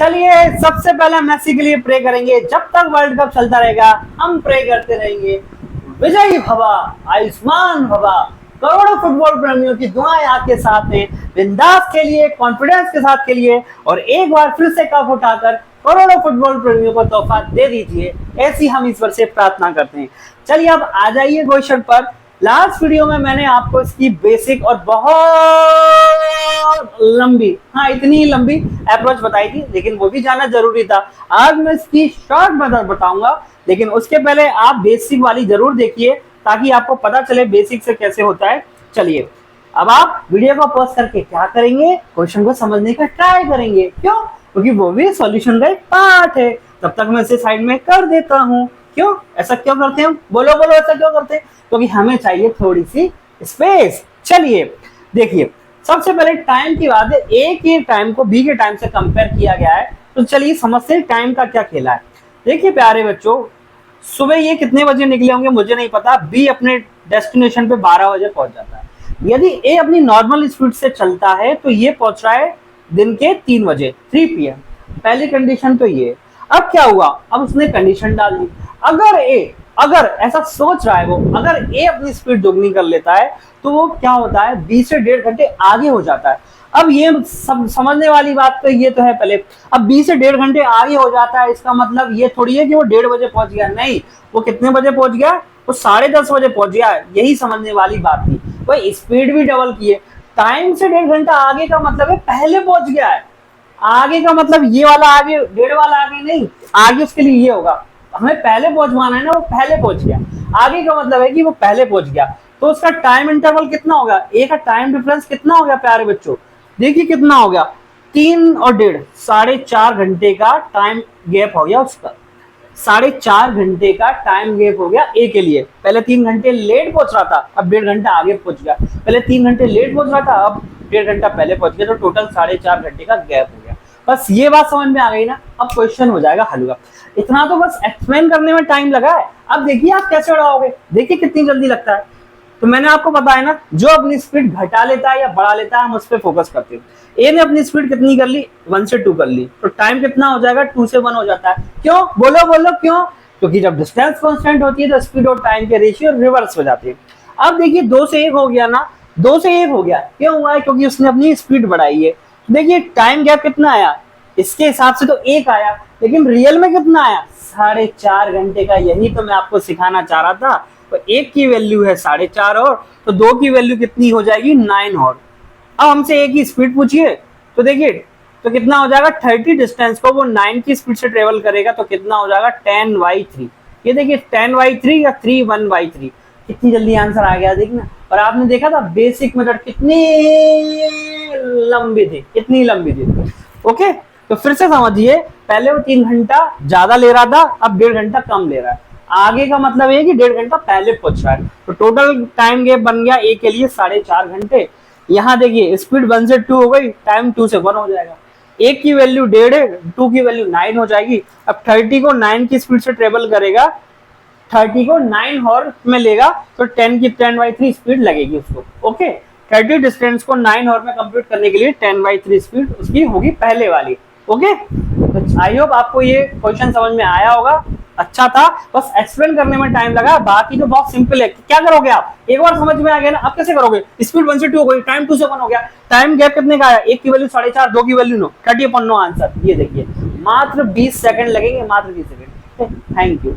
चलिए सबसे पहले मेसी के लिए प्रे करेंगे। जब तक वर्ल्ड कप चलता रहेगा हम प्रे करते रहेंगे। विजयी भवा, आयुष्मान भवा। करोड़ों फुटबॉल प्रेमियों की दुआएं आपके साथ हैं। बिंदास खेलिए, कॉन्फिडेंस के साथ खेलिए और एक बार फिर से कप उठाकर करोड़ों फुटबॉल प्रेमियों को तोहफा दे दीजिए, ऐसी हम ईश्वर से प्रार्थना करते हैं। चलिए अब आ जाइए क्वेश्चन पर। लास्ट वीडियो में मैंने आपको इसकी बेसिक और बहुत लंबी, हाँ इतनी लंबी अप्रोच बताई थी, लेकिन वो भी जाना जरूरी था। आज मैं इसकी शॉर्ट मेथड बताऊंगा, लेकिन उसके पहले आप बेसिक वाली जरूर देखिए ताकि आपको पता चले बेसिक से कैसे होता है। चलिए अब आप वीडियो को पॉज करके क्या करेंगे, क्वेश्चन को समझने का ट्राई करेंगे। क्यों? क्योंकि वो भी सॉल्यूशन का एक पार्ट है। तब तक मैं इसे साइड में कर देता हूँ। क्यों ऐसा क्यों करते हैं? बोलो बोलो, ऐसा क्यों करते हैं? क्योंकि हमें चाहिए थोड़ी सी स्पेस। चलिए देखिए, सबसे पहले टाइम की बात है। ए के टाइम को बी के टाइम से कंपेयर किया गया है, तो चलिए समझते हैं टाइम का क्या खेला है। देखिए प्यारे बच्चों, सुबह ये कितने बजे निकले होंगे मुझे नहीं पता। बी अपने डेस्टिनेशन पे 12 बजे पहुंच जाता है। यदि ए अपनी नॉर्मल स्पीड से चलता है तो ये पहुंच रहा है दिन के 3 बजे, 3 PM। पहली कंडीशन तो ये। अब क्या हुआ? अब उसने कंडीशन डाल दी। अगर ऐसा सोच रहा है वो, अगर ए अपनी स्पीड दोगुनी कर लेता है तो वो क्या होता है, 20 से 1.5 घंटे आगे हो जाता है। अब ये सब समझने वाली बात तो ये तो है पहले। अब 20 से 1.5 घंटे आगे हो जाता है, इसका मतलब ये थोड़ी है कि वो 1:30 बजे पहुंच गया। नहीं, वो कितने बजे पहुंच गया? वो 10:30 बजे पहुंच गया। यही समझने वाली बात थी। भाई स्पीड भी डबल की है। टाइम से 1.5 घंटा आगे का मतलब है पहले पहुंच गया है। आगे का मतलब ये वाला आगे, 1.5 वाला आगे नहीं, आगे उसके लिए ये होगा। हमें पहले पहुंचवाना है ना, वो पहले पहुंच गया। आगे का मतलब है कि वो पहले पहुंच गया। तो उसका टाइम इंटरवल कितना होगा? ए का टाइम डिफरेंस कितना हो गया प्यारे बच्चों? देखिए कितना हो गया, 3 और 1.5, 4.5 घंटे का टाइम गैप हो गया उसका। 4.5 घंटे का टाइम गैप हो गया ए के लिए। पहले 3 घंटे लेट पहुंच रहा था, अब 1.5 घंटा आगे पहुंच गया। पहले 3 घंटे लेट पहुंच रहा था, अब 1.5 घंटा पहले पहुंच गया। तो टोटल 4.5 घंटे का गैप हो गया। बस ये बात समझ में आ गई ना? अब क्वेश्चन हो जाएगा हल का। इतना तो बस एक्सप्लेन करने में टाइम लगा है। अब देखिए आप कैसे उड़ाओगे, देखिए कितनी जल्दी लगता है। तो मैंने आपको बताया ना, जो अपनी स्पीड घटा लेता है या बढ़ा लेता है हम उस पर फोकस करते हैं। ए ने अपनी स्पीड कितनी कर ली? 1 से 2 कर ली, तो टाइम कितना हो जाएगा? 2 से 1 हो जाता है। क्यों? बोलो बोलो क्यों? क्योंकि जब डिस्टेंस कांस्टेंट होती है तो स्पीड और टाइम के रेशियो रिवर्स हो जाते हैं। अब देखिए 2 से 1 हो गया ना, 2 से 1 हो गया। क्यों हुआ है? क्योंकि उसने अपनी स्पीड बढ़ाई है। देखिए टाइम गैप कितना आया, इसके हिसाब से तो 1 आया, लेकिन रियल में कितना आया? 4.5 घंटे का। यही तो मैं आपको सिखाना चाह रहा था। तो 1 की वैल्यू है 4.5 और, तो 2 की वैल्यू कितनी हो जाएगी? 9 और। अब हमसे 1 की स्पीड पूछिए, तो देखिए तो कितना हो जाएगा? 30 डिस्टेंस को वो 9 की स्पीड से ट्रेवल करेगा तो कितना हो जाएगा? 10/3। ये देखिए 10/3 या 3/1/3। कितनी जल्दी आंसर आ गया देखना। और आपने देखा था बेसिक मेथड कितनी लंबी थी, कितनी लंबी थी। ओके, तो फिर से समझिए, पहले वो 3 घंटा ज्यादा ले रहा था, अब 1.5 घंटा कम ले रहा है। आगे का मतलब है कि 1.5 घंटा पहले पहुंच रहा है। तो टोटल टाइम गैप बन गया ए के लिए 4.5 घंटे। यहाँ देखिए स्पीड 1 से 2 हो गई, टाइम 2 से 1 हो जाएगा। 1 की वैल्यू 1.5 है, 2 की वैल्यू 9 हो जाएगी। अब 30 को 9 की स्पीड से ट्रेवल करेगा, 30 को 9 हॉर्स में लेगा, तो 10 की 10/3 स्पीड लगेगी उसको। ओके, 30 डिस्टेंस को 9 हॉर्स में कंप्लीट करने के लिए 10/3 स्पीड उसकी होगी पहले वाली। ओके, तो आई होप आपको ये क्वेश्चन समझ में आया होगा। अच्छा था, बस एक्सप्लेन करने में टाइम लगा, बाकी तो बहुत सिंपल है। क्या करोगे आप? एक बार समझ में आ गया ना, अब कैसे करोगे? स्पीड 1 से 2 हो गई, टाइम 2 से 1 हो गया। टाइम गैप कितने का आया? 1 की वैल्यू 4.5, 2 की वैल्यू 9, 30/9 आंसर। ये देखिए मात्र 20 सेकंड लगेंगे, मात्र 20 सेकंड। Thank you.